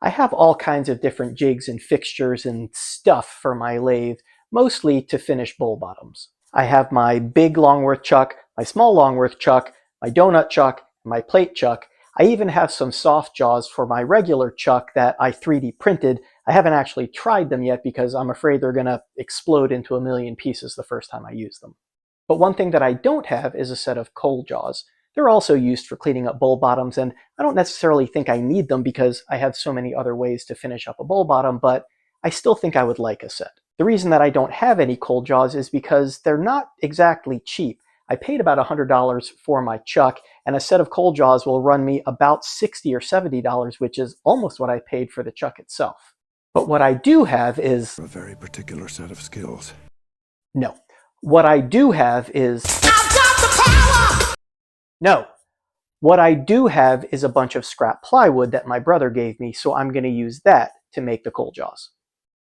I have all kinds of different jigs and fixtures and stuff for my lathe, mostly to finish bowl bottoms. I have my big Longworth chuck, my small Longworth chuck, my donut chuck, my plate chuck. I even have some soft jaws for my regular chuck that I 3D printed. I haven't actually tried them yet because I'm afraid they're going to explode into a million pieces the first time I use them. But one thing that I don't have is a set of coal jaws. They're also used for cleaning up bowl bottoms, and I don't necessarily think I need them because I have so many other ways to finish up a bowl bottom, but I still think I would like a set. The reason that I don't have any coal jaws is because they're not exactly cheap. I paid about $100 for my chuck, and a set of coal jaws will run me about $60 or $70, which is almost what I paid for the chuck itself. But what I do have is a very particular set of skills. No. What I do have is I've got the power! No. What I do have is a bunch of scrap plywood that my brother gave me, so I'm going to use that to make the coal jaws.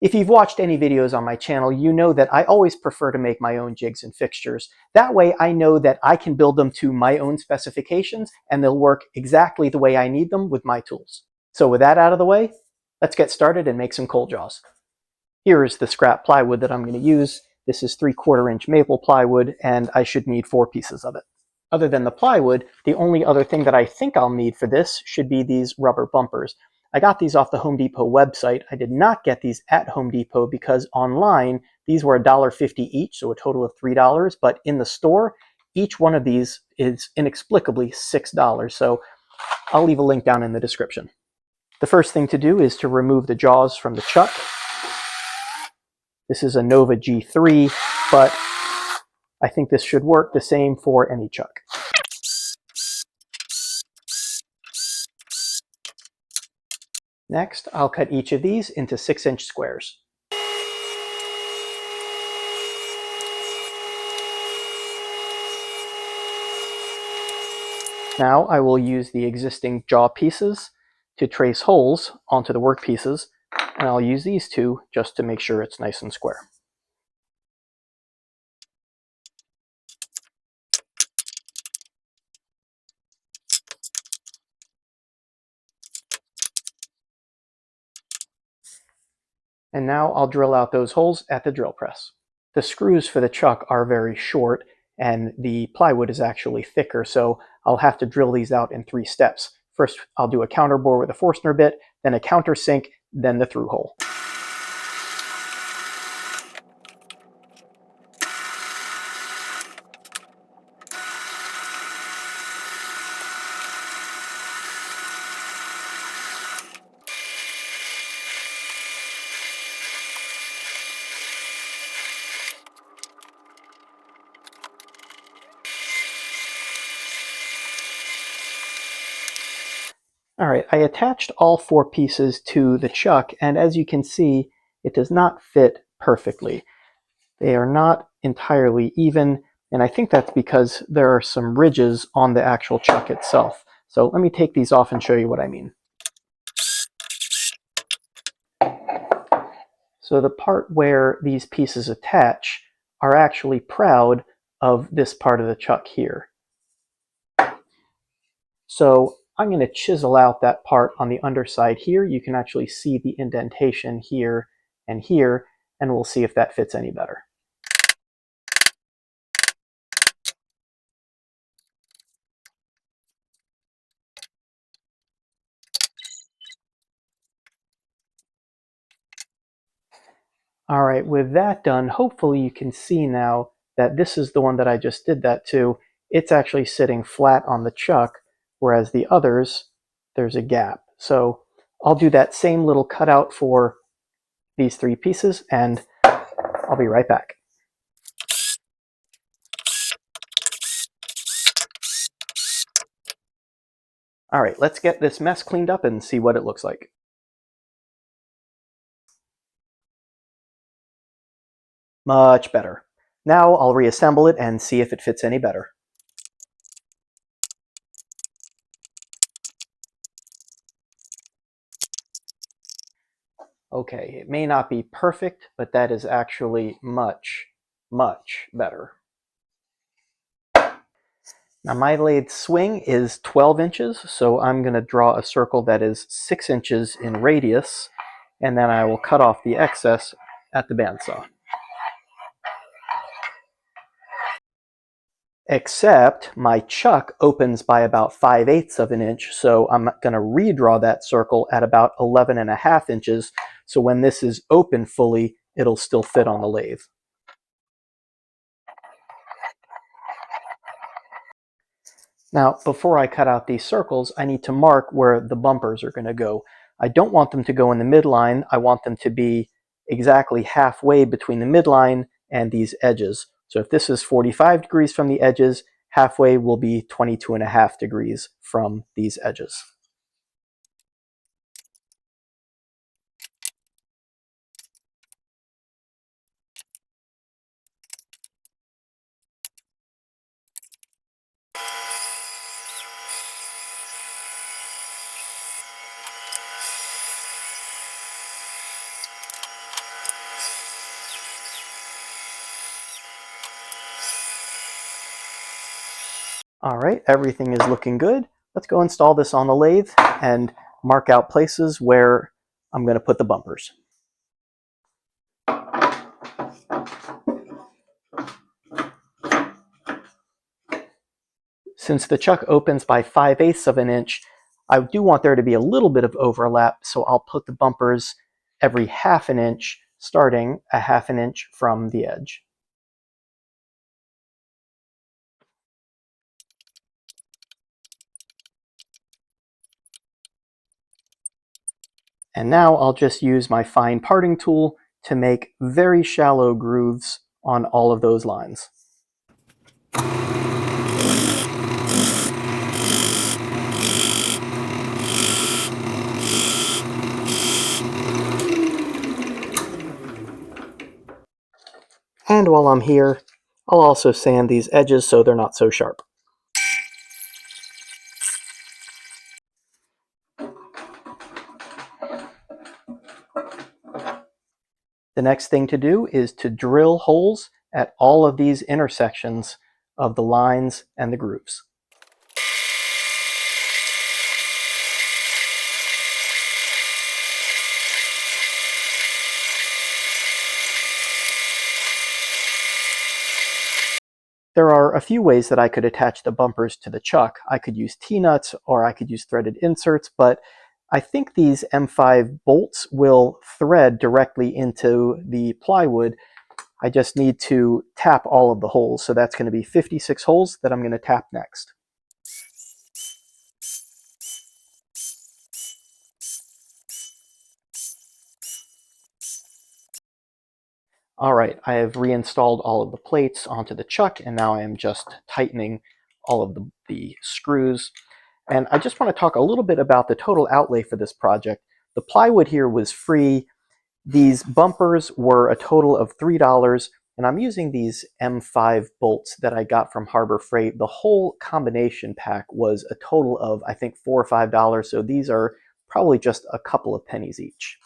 If you've watched any videos on my channel, you know that I always prefer to make my own jigs and fixtures. That way I know that I can build them to my own specifications and they'll work exactly the way I need them with my tools. So with that out of the way, let's get started and make some coal jaws. Here is the scrap plywood that I'm going to use. This is 3/4 inch maple plywood, and I should need 4 pieces of it. Other than the plywood, the only other thing that I think I'll need for this should be these rubber bumpers. I got these off the Home Depot website. I did not get these at Home Depot because online these were $1.50 each, so a total of $3, but in the store, each one of these is inexplicably $6, so I'll leave a link down in the description. The first thing to do is to remove the jaws from the chuck. This is a Nova G3, but I think this should work the same for any chuck. Next, I'll cut each of these into 6-inch squares. Now I will use the existing jaw pieces to trace holes onto the work pieces, and I'll use these two just to make sure it's nice and square. And now I'll drill out those holes at the drill press. The screws for the chuck are very short and the plywood is actually thicker, so I'll have to drill these out in 3 steps. First, I'll do a counterbore with a Forstner bit, then a countersink, then the through hole. All right, I attached all 4 pieces to the chuck, and as you can see, it does not fit perfectly. They are not entirely even, and I think that's because there are some ridges on the actual chuck itself. So let me take these off and show you what I mean. So the part where these pieces attach are actually proud of this part of the chuck here. So I'm going to chisel out that part on the underside here. You can actually see the indentation here, and we'll see if that fits any better. All right, with that done, hopefully you can see now that this is the one that I just did that to. It's actually sitting flat on the chuck, whereas the others, there's a gap. So I'll do that same little cutout for these 3 pieces, and I'll be right back. All right, let's get this mess cleaned up and see what it looks like. Much better. Now I'll reassemble it and see if it fits any better. Okay, it may not be perfect, but that is actually much, much better. Now my lathe swing is 12 inches, so I'm going to draw a circle that is 6 inches in radius, and then I will cut off the excess at the bandsaw. Except my chuck opens by about 5/8 of an inch, so I'm going to redraw that circle at about 11.5 inches, so when this is open fully, it'll still fit on the lathe. Now, before I cut out these circles, I need to mark where the bumpers are going to go. I don't want them to go in the midline. I want them to be exactly halfway between the midline and these edges. So if this is 45 degrees from the edges, halfway will be 22.5 degrees from these edges. All right, everything is looking good. Let's go install this on the lathe and mark out places where I'm going to put the bumpers. Since the chuck opens by 5/8 of an inch, I do want there to be a little bit of overlap, so I'll put the bumpers every 1/2 an inch, starting a 1/2 an inch from the edge. And now I'll just use my fine parting tool to make very shallow grooves on all of those lines. And while I'm here, I'll also sand these edges so they're not so sharp. The next thing to do is to drill holes at all of these intersections of the lines and the grooves. There are a few ways that I could attach the bumpers to the chuck. I could use T-nuts or I could use threaded inserts, but I think these M5 bolts will thread directly into the plywood. I just need to tap all of the holes, so that's going to be 56 holes that I'm going to tap next. All right, I have reinstalled all of the plates onto the chuck, and now I am just tightening all of the screws. And I just want to talk a little bit about the total outlay for this project. The plywood here was free. These bumpers were a total of $3, and I'm using these M5 bolts that I got from Harbor Freight. The whole combination pack was a total of, I think, $4 or $5, so these are probably just a couple of pennies each.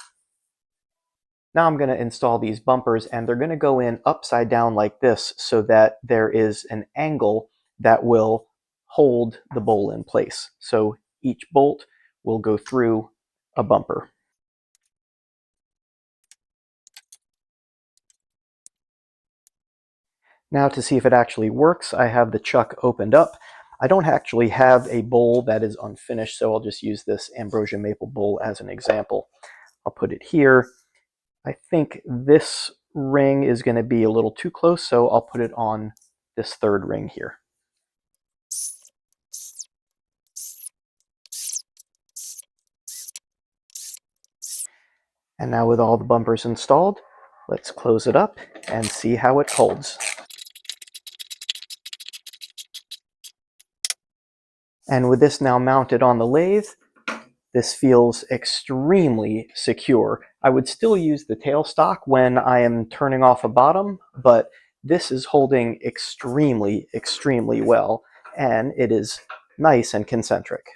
Now I'm going to install these bumpers, and they're going to go in upside down like this so that there is an angle that will hold the bowl in place. So each bolt will go through a bumper. Now to see if it actually works, I have the chuck opened up. I don't actually have a bowl that is unfinished, so I'll just use this ambrosia maple bowl as an example. I'll put it here. I think this ring is going to be a little too close, so I'll put it on this third ring here. And now with all the bumpers installed, let's close it up and see how it holds. And with this now mounted on the lathe, this feels extremely secure. I would still use the tailstock when I am turning off a bottom, but this is holding extremely, extremely well, and it is nice and concentric.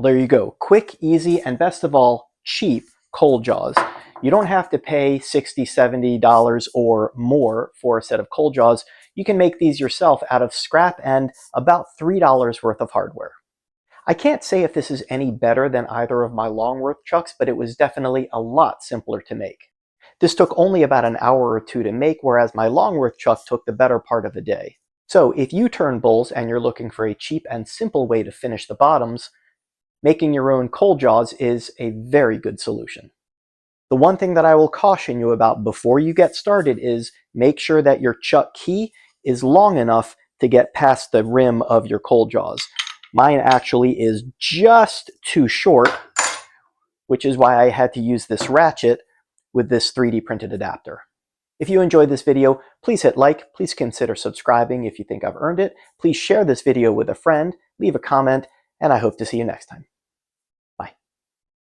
there you go. Quick, easy, and best of all, cheap cold jaws. You don't have to pay $60, $70 or more for a set of cold jaws. You can make these yourself out of scrap and about $3 worth of hardware. I can't say if this is any better than either of my Longworth chucks, but it was definitely a lot simpler to make. This took only about an hour or two to make, whereas my Longworth chuck took the better part of a day. So if you turn bulls and you're looking for a cheap and simple way to finish the bottoms, making your own cold jaws is a very good solution. The one thing that I will caution you about before you get started is make sure that your chuck key is long enough to get past the rim of your cold jaws. Mine actually is just too short, which is why I had to use this ratchet with this 3D printed adapter. If you enjoyed this video, please hit like, please consider subscribing if you think I've earned it, please share this video with a friend, leave a comment, and I hope to see you next time.